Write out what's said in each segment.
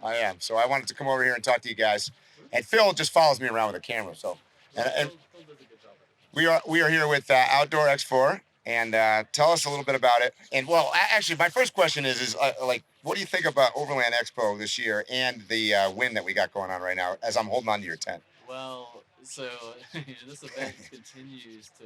I am. So I wanted to come over here and talk to you guys. And Phil just follows me around with a camera. So, and Phil does a good job at it. we are here with Outdoor X4, and tell us a little bit about it. And well, actually, my first question is like, what do you think about Overland Expo this year and the wind that we got going on right now? As I'm holding on to your tent. Well, so this event continues to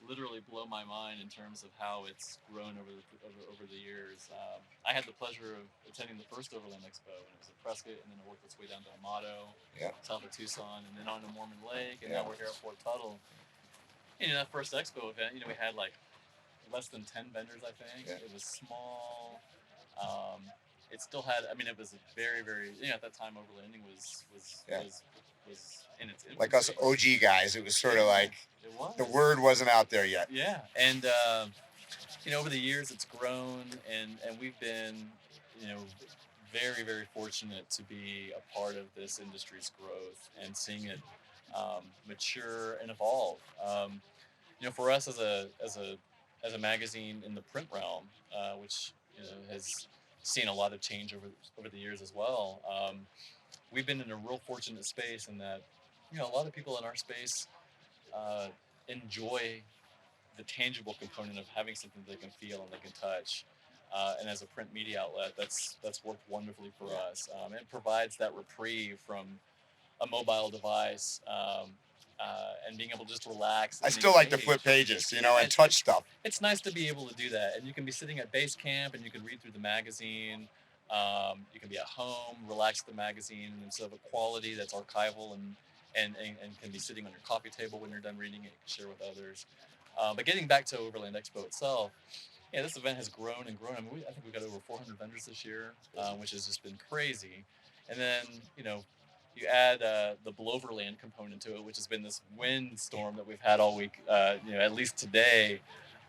literally blow my mind in terms of how it's grown over the years. I had the pleasure of attending the first Overland Expo, and it was at Prescott, and then it worked its way down to Amato, Yeah. south of Tucson, and then on to Mormon Lake, and Yeah. now we're here at Fort Tuttle. And in that first expo event, we had like less than 10 vendors, I think. Yeah. It was small. Um, it still had, I mean, it was a very, very, at that time, Overlanding Yeah. was in its infancy. Like us OG guys, it was sort of like It was. the word wasn't out there yet. Yeah, and over the years it's grown, and we've been, very, very fortunate to be a part of this industry's growth and seeing it mature and evolve. For us as a magazine in the print realm, which has seen a lot of change over the years as well. We've been in a real fortunate space in that a lot of people in our space enjoy the tangible component of having something they can feel and they can touch. And as a print media outlet, that's worked wonderfully for us. It provides that reprieve from a mobile device and being able to just relax. I still like to flip pages, and touch stuff. It's nice to be able to do that. And you can be sitting at base camp and you can read through the magazine. You can be at home, relax the magazine, and instead of a quality that's archival and can be sitting on your coffee table when you're done reading it, you can share with others. But getting back to Overland Expo itself, this event has grown and grown. I mean, I think we've got over 400 vendors this year, which has just been crazy. And then, you add the Bloverland component to it, which has been this wind storm that we've had all week, at least today.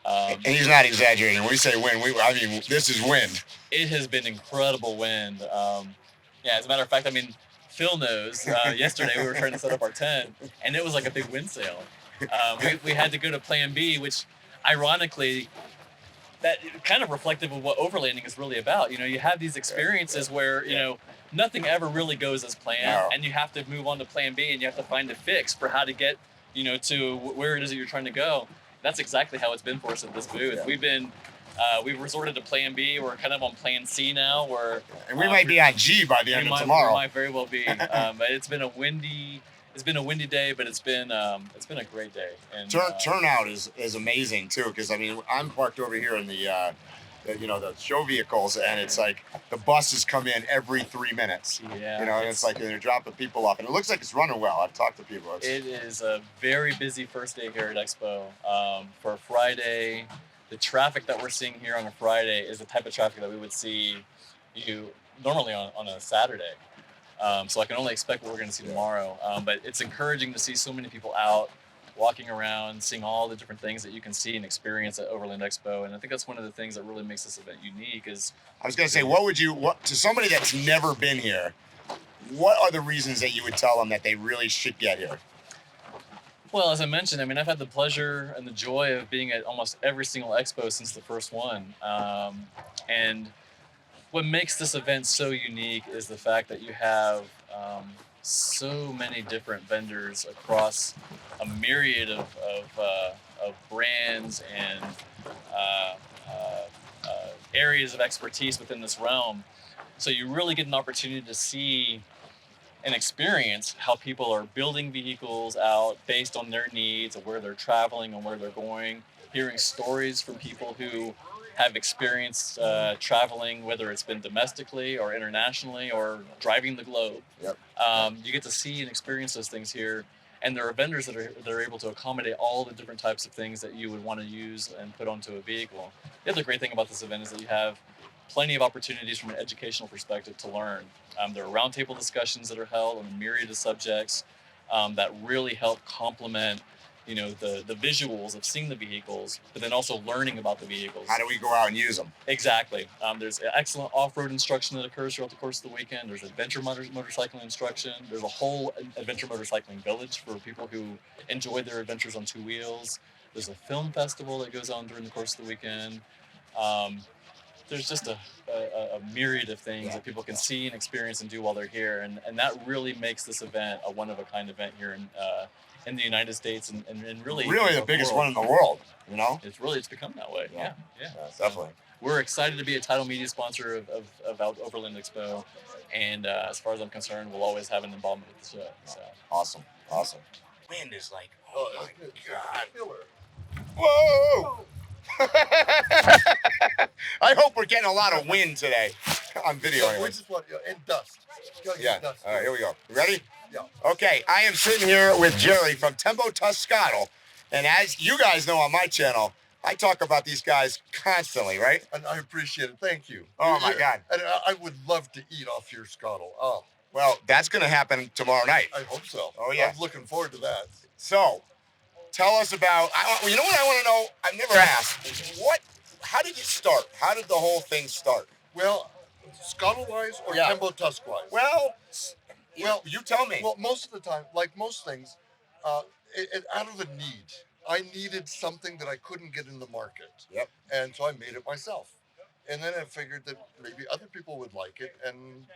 And he's not exaggerating. When we say wind, I mean, this is wind. It has been incredible wind. As a matter of fact, I mean, Phil knows. Yesterday we were trying to set up our tent, and it was like a big wind sail. We had to go to Plan B, which, ironically, that kind of reflective of what overlanding is really about. You have these experiences where nothing ever really goes as planned, and you have to move on to Plan B, and you have to find a fix for how to get to where it is that you're trying to go. That's exactly how it's been for us at this booth. We've resorted to Plan B. We're kind of on Plan C now. And we might be on G by the end of tomorrow. We might very well be. But it's been a windy day, but it's been a great day. And turnout is amazing too, because I mean, I'm parked over here in the show vehicles, and it's like the buses come in every 3 minutes. Yeah. And it's like they're dropping people off, and it looks like it's running well. I've talked to people. It is a very busy first day here at Expo. For Friday, the traffic that we're seeing here on a Friday is the type of traffic that we would see normally on a Saturday. So I can only expect what we're going to see tomorrow. But it's encouraging to see so many people out, walking around, seeing all the different things that you can see and experience at Overland Expo. And I think that's one of the things that really makes this event unique. I was going to say, to somebody that's never been here, what are the reasons that you would tell them that they really should get here? Well, as I mentioned, I mean, I've had the pleasure and the joy of being at almost every single expo since the first one. And what makes this event so unique is the fact that you have so many different vendors across a myriad of brands and areas of expertise within this realm. So you really get an opportunity to see and experience how people are building vehicles out based on their needs and where they're traveling and where they're going, hearing stories from people who have experienced traveling, whether it's been domestically or internationally or driving the globe. Yep. You get to see and experience those things here. And there are vendors that are able to accommodate all the different types of things that you would want to use and put onto a vehicle. The other great thing about this event is that you have plenty of opportunities from an educational perspective to learn. There are roundtable discussions that are held on a myriad of subjects that really help complement the visuals of seeing the vehicles, but then also learning about the vehicles. How do we go out and use them? Exactly. There's excellent off-road instruction that occurs throughout the course of the weekend. There's adventure motorcycling instruction. There's a whole adventure motorcycling village for people who enjoy their adventures on two wheels. There's a film festival that goes on during the course of the weekend. there's just a myriad of things that people can see and experience and do while they're here, and that really makes this event a one-of-a-kind event here in the United States and really the biggest one in the world. You know, it's become that way. Yeah, definitely. We're excited to be a title media sponsor of Overland Expo, and as far as I'm concerned, we'll always have an involvement with the show. So. Awesome. Wind is like, oh my God. Whoa! I hope we're getting a lot of wind today on video. We just want and dust. Yeah. Dust. All right, here we go. You ready? Yeah. Okay, I am sitting here with Jerry from Tembotusk, and as you guys know on my channel, I talk about these guys constantly, right? And I appreciate it. Thank you. Oh my God. And I would love to eat off your scuttle. Oh. Well, that's going to happen tomorrow night. I hope so. Oh yeah. I'm looking forward to that. So, tell us about. You know what I want to know? I've never asked. How did it start? How did the whole thing start? Well, scuttle-wise or Tembotusk-wise? Well, you tell me. Well, most of the time, like most things, it out of a need. I needed something that I couldn't get in the market. Yep. And so I made it myself. And then I figured that maybe other people would like it, and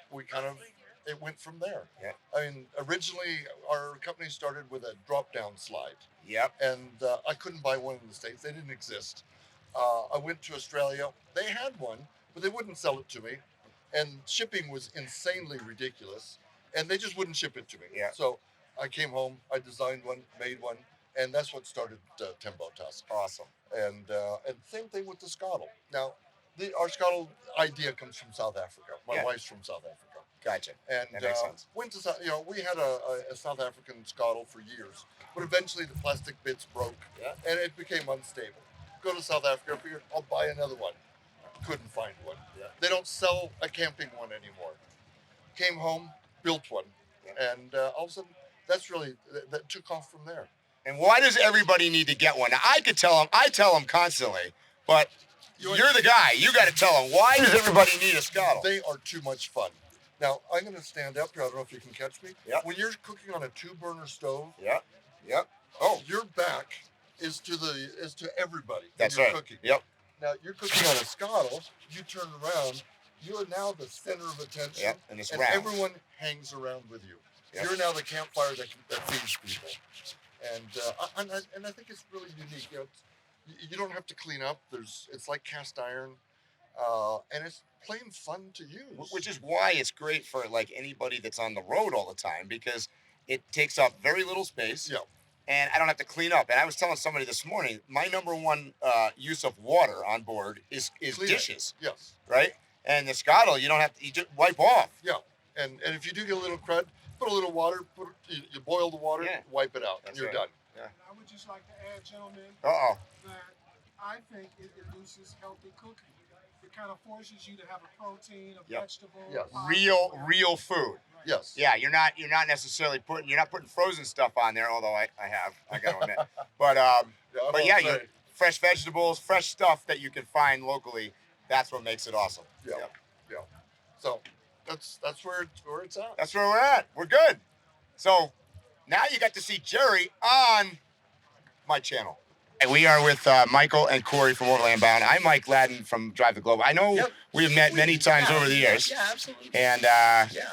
it went from there. Yeah. I mean, originally our company started with a drop-down slide. Yep. And I couldn't buy one in the States. They didn't exist. I went to Australia. They had one, but they wouldn't sell it to me. And shipping was insanely ridiculous. And they just wouldn't ship it to me. Yeah. So I came home, I designed one, made one, and that's what started Tembotusk. Awesome. And same thing with the scuttle. Now, our scuttle idea comes from South Africa. My wife's from South Africa. Gotcha. And that makes sense. went to we had a South African scuttle for years, but eventually the plastic bits broke, and it became unstable. Go to South Africa, figured I'll buy another one. Couldn't find one. Yeah. They don't sell a camping one anymore. Came home, built one, and all of a sudden that took off from there. And why does everybody need to get one? Now, I tell them constantly, but you're the guy. You got to tell them. Why does everybody need a scuttle? They are too much fun. Now, I'm going to stand up here. I don't know if you can catch me. Yeah. When you're cooking on a 2-burner stove, Oh, your back is to everybody. That's when you're right. Cooking. Yep. Now, you're cooking on a scuttle. You turn around. You are now the center of attention. Yep. And it's and round. everyone hangs around with you. Yep. You're now the campfire that feeds people. And I think it's really unique. You don't have to clean up. It's like cast iron, and it's plain fun to use. Which is why it's great for like anybody that's on the road all the time, because it takes up very little space. Yeah. And I don't have to clean up. And I was telling somebody this morning, my number one use of water on board is dishes. Yes. Right? And the scuttle, you don't have to, you just wipe off. Yeah. And if you do get a little crud, put a little water, you boil the water, wipe it out, and you're done. Yeah. I would just like to add, gentlemen, Uh-oh. that I think it induces healthy cooking. It kind of forces you to have a protein, a vegetable, Yes. Real food. Yes. Yeah, you're not necessarily putting frozen stuff on there, although I gotta admit. But you fresh vegetables, fresh stuff that you can find locally. That's what makes it awesome. Yeah. So that's where it's at. That's where we're at. We're good. So now you got to see Jerry on my channel. And we are with Michael and Corey from Overland Bound. I'm Mike Gladden from Drive the Globe. I know we've met many times over the years. Yeah, absolutely. And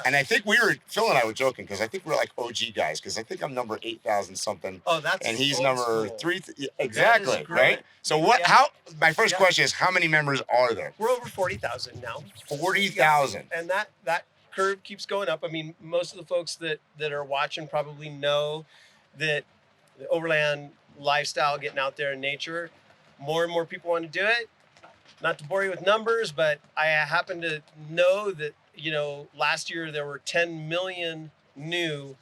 and I think Phil and I were joking, because I think we're like OG guys, because I think I'm number 8,000 something. Oh, that's and he's old number school. 3. Exactly, That is great. right? So my first question is, how many members are there? We're over 40,000 now. 40,000. And that curve keeps going up. I mean, most of the folks that are watching probably know that the overland lifestyle, getting out there in nature, more and more people want to do it. Not to bore you with numbers, but I happen to know that, last year there were 10 million new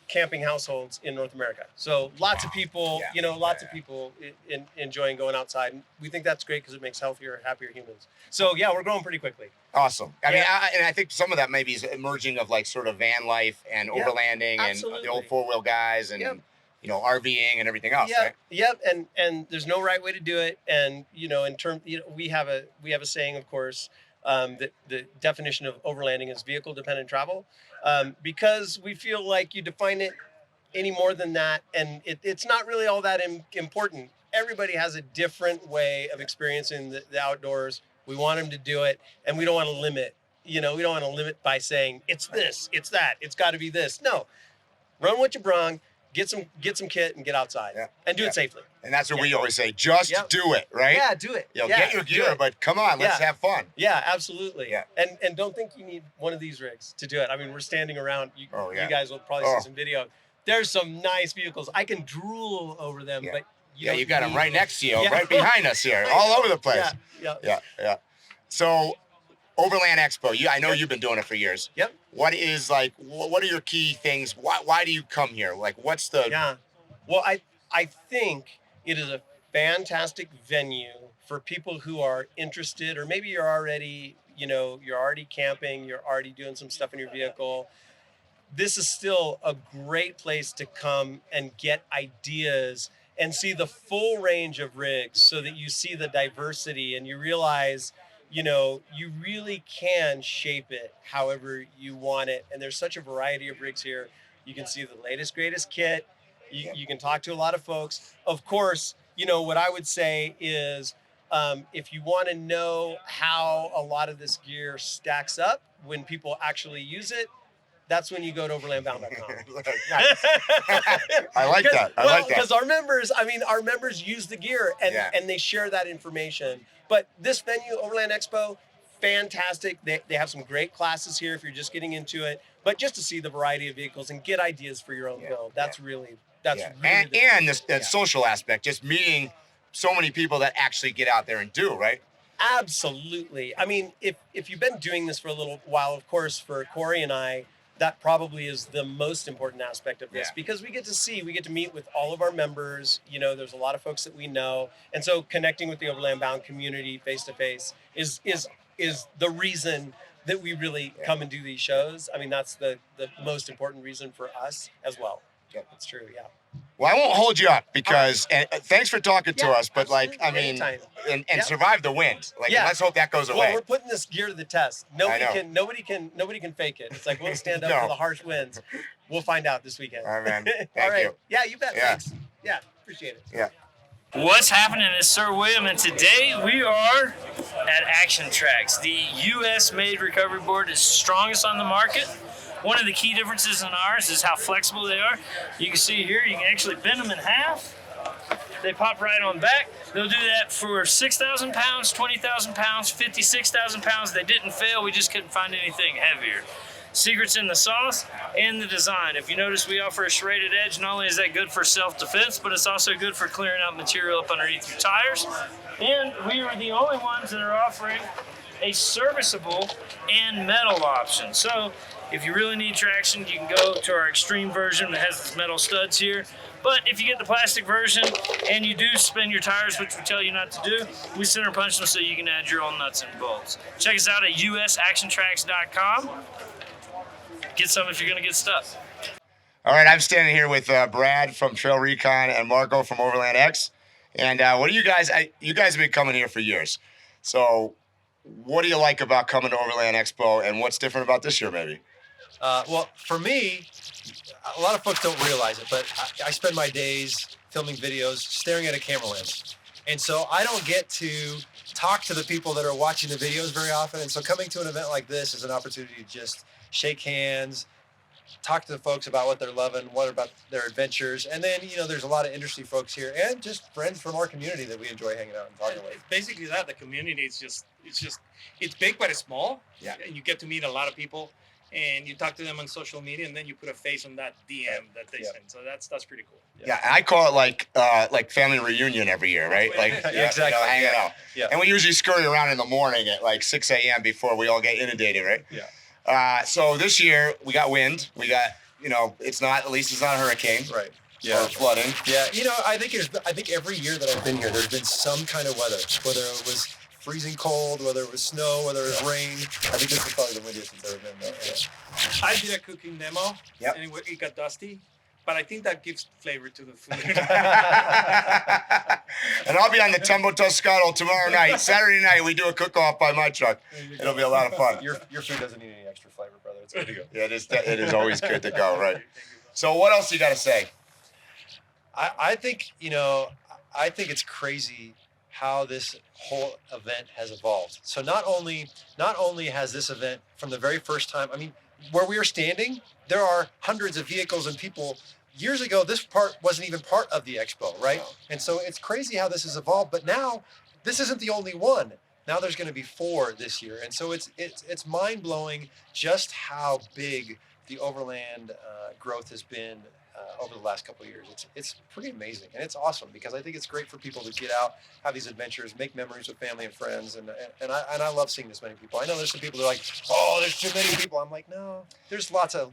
camping households in North America. So lots of people, lots of people enjoying going outside. And we think that's great because it makes healthier, happier humans. So yeah, we're growing pretty quickly. Awesome. I mean, I think some of that maybe is emerging of like sort of van life and overlanding and the old 4-wheel guys and RVing and everything else, right? Yep. And there's no right way to do it. And in terms, we have a saying, of course, that the definition of overlanding is vehicle dependent travel, because we feel like you define it any more than that, and it's not really all that important. Everybody has a different way of experiencing the outdoors, We want them to do it, and we don't want to limit. We don't want to limit by saying it's this, it's that, it's got to be this. No, run what you brung, get some kit, and get outside, and do it safely. And that's what we always say: just do it, right? Yeah, do it. Get your gear, but come on, let's have fun. Yeah, absolutely. Yeah. And don't think you need one of these rigs to do it. I mean, we're standing around. You guys will probably see some video. There's some nice vehicles. I can drool over them, but you got them right next to you, right behind us here, all over the place. Yeah. So, Overland Expo. I know you've been doing it for years. Yep. What are your key things? Why do you come here? Like, what's the? Yeah. Well, I think it is a fantastic venue for people who are interested, or maybe you're already camping, you're already doing some stuff in your vehicle. This is still a great place to come and get ideas and see the full range of rigs, so that you see the diversity and you realize, you really can shape it however you want it. And there's such a variety of rigs here. You can see the latest, greatest kit. You can talk to a lot of folks. Of course, what I would say is, if you want to know how a lot of this gear stacks up when people actually use it, that's when you go to overlandbound.com. I like that. Because our members use the gear and they share that information. But this venue, Overland Expo, fantastic. They have some great classes here if you're just getting into it. But just to see the variety of vehicles and get ideas for your own build, that's really and the social aspect, just meeting so many people that actually get out there and do, right? Absolutely. I mean, if you've been doing this for a little while, of course, for Corey and I, that probably is the most important aspect of this, because we get to meet with all of our members. There's a lot of folks that we know. And so connecting with the Overland Bound community face to face is the reason that we really come and do these shows. I mean, that's the most important reason for us as well. Yeah, that's true. Yeah. Well, I won't hold you up because, and thanks for talking to us, but Anytime. and survive the wind. Let's hope that goes away. Well, we're putting this gear to the test. Nobody can fake it. It's like, we'll stand up to the harsh winds. We'll find out this weekend. All right, man. All right. You. Yeah, you bet. Yeah. Thanks. Yeah, appreciate it. Yeah. What's happening is Sir William, and today we are at Action Tracks. The US-made recovery board is strongest on the market. One of the key differences in ours is how flexible they are. You can see here, you can actually bend them in half. They pop right on back. They'll do that for 6,000 pounds, 20,000 pounds, 56,000 pounds. They didn't fail, we just couldn't find anything heavier. Secret's in the sauce and the design. If you notice, we offer a serrated edge. Not only is that good for self-defense, but it's also good for clearing out material up underneath your tires. And we are the only ones that are offering a serviceable and metal option. So if you really need traction, you can go to our extreme version that has these metal studs here. But if you get the plastic version and you do spin your tires, which we tell you not to do, we center punch them so you can add your own nuts and bolts. Check us out at usactiontracks.com. Get some if you're gonna get stuck. All right, I'm standing here with Brad from Trail Recon and Marco from Overland X. And what do you guys, you guys have been coming here for years. So what do you like about coming to Overland Expo, and what's different about this year maybe? Well, for me, a lot of folks don't realize it, but I spend my days filming videos, staring at a camera lens. And so I don't get to talk to the people that are watching the videos very often. And so coming to an event like this is an opportunity to just shake hands, talk to the folks about what they're loving, what about their adventures. And then, there's a lot of industry folks here and just friends from our community that we enjoy hanging out and talking with. Basically that, the community is it's big, but it's small. Yeah. And you get to meet a lot of people. And you talk to them on social media, and then you put a face on that DM that they send. So that's pretty cool. Yeah, and I call it like family reunion every year, right? Like exactly. Hanging out. Yeah. And we usually scurry around in the morning at like 6 a.m. before we all get inundated, right? Yeah. So this year we got wind. We got, at least it's not a hurricane. Right. Or flooding. Yeah. I think every year that I've been here, there's been some kind of weather, whether it was freezing cold, whether it was snow, whether it was rain. I think this is probably the windiest it's ever been. Though. I did a cooking demo, and it got dusty, but I think that gives flavor to the food. And I'll be on the Tembotusk scuttle tomorrow night. Saturday night, we do a cook-off by my truck. It'll be a lot of fun. Your food doesn't need any extra flavor, brother. It's good to go. Yeah, it is always good to go, right? So what else you got to say? I think, I think it's crazy how this whole event has evolved. So not only has this event from the very first time, I mean, where we are standing, there are hundreds of vehicles and people. Years ago, this part wasn't even part of the expo, right? And so it's crazy how this has evolved. But now, this isn't the only one. Now there's going to be 4 this year, and so it's mind blowing just how big the Overland growth has been over the last couple of years. It's pretty amazing, and it's awesome because I think it's great for people to get out, have these adventures, make memories with family and friends, and I love seeing this many people. I know there's some people that are like, oh, there's too many people. I'm like, no, there's lots of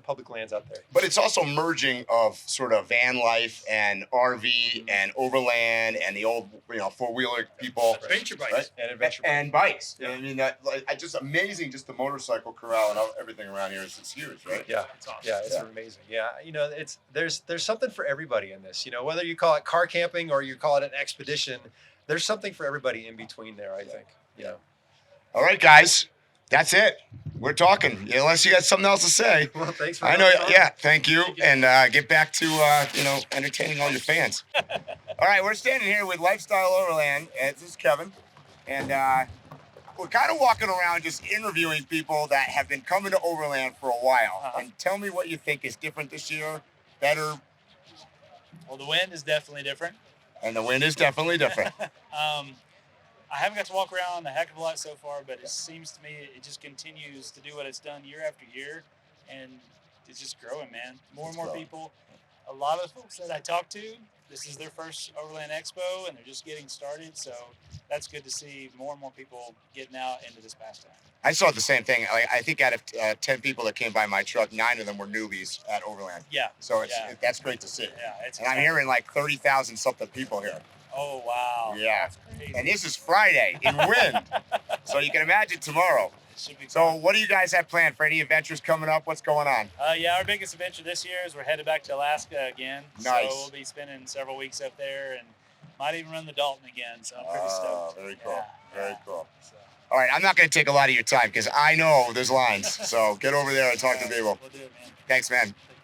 public lands out there. But it's also merging of sort of van life and RV and overland and the old, you know, 4-wheeler people. Adventure bikes. Right? And adventure. And bikes. I mean, that just amazing. Just the motorcycle corral and everything around here is huge, right? Yeah, It's awesome. yeah, it's amazing. Yeah, you know, there's something for everybody in this. You know, whether you call it car camping or you call it an expedition, there's something for everybody in between there. I think. Yeah. All right, guys, that's it. We're talking. Unless you got something else to say. Well, thanks for. I know. having me on. Yeah, thank you, and get back to you know, entertaining all your fans. All right, we're standing here with Lifestyle Overland. And this is Kevin, and we're kind of walking around just interviewing people that have been coming to Overland for a while. And tell me what you think is different this year, better, Well, the wind is definitely different. and the wind is definitely different. I haven't got to walk around a heck of a lot so far, but it seems to me it just continues to do what it's done year after year, and it's just growing, man. More and more growing. people. A lot of the folks that I talk to, this is their first Overland Expo, and they're just getting started. So that's good to see more and more people getting out into this pastime. I saw the same thing. I think out of 10 people that came by my truck, 9 of them were newbies at Overland. Yeah. So Yeah. that's great to see. Yeah. It's And I'm hearing like 30,000 something people here. Oh wow. Yeah. That's crazy. And this is Friday in wind. So you can imagine tomorrow. It should be So fun. what do you guys have planned for any adventures coming up? What's going on? Yeah, our biggest adventure this year is we're headed back to Alaska again. Nice. So we'll be spending several weeks up there and might even run the Dalton again. So I'm pretty stoked. Very cool. Yeah, Very yeah. cool. So All right, I'm not going to take a lot of your time because I know there's lines. So get over there and talk to people. we'll do it, man. Thanks, man. Take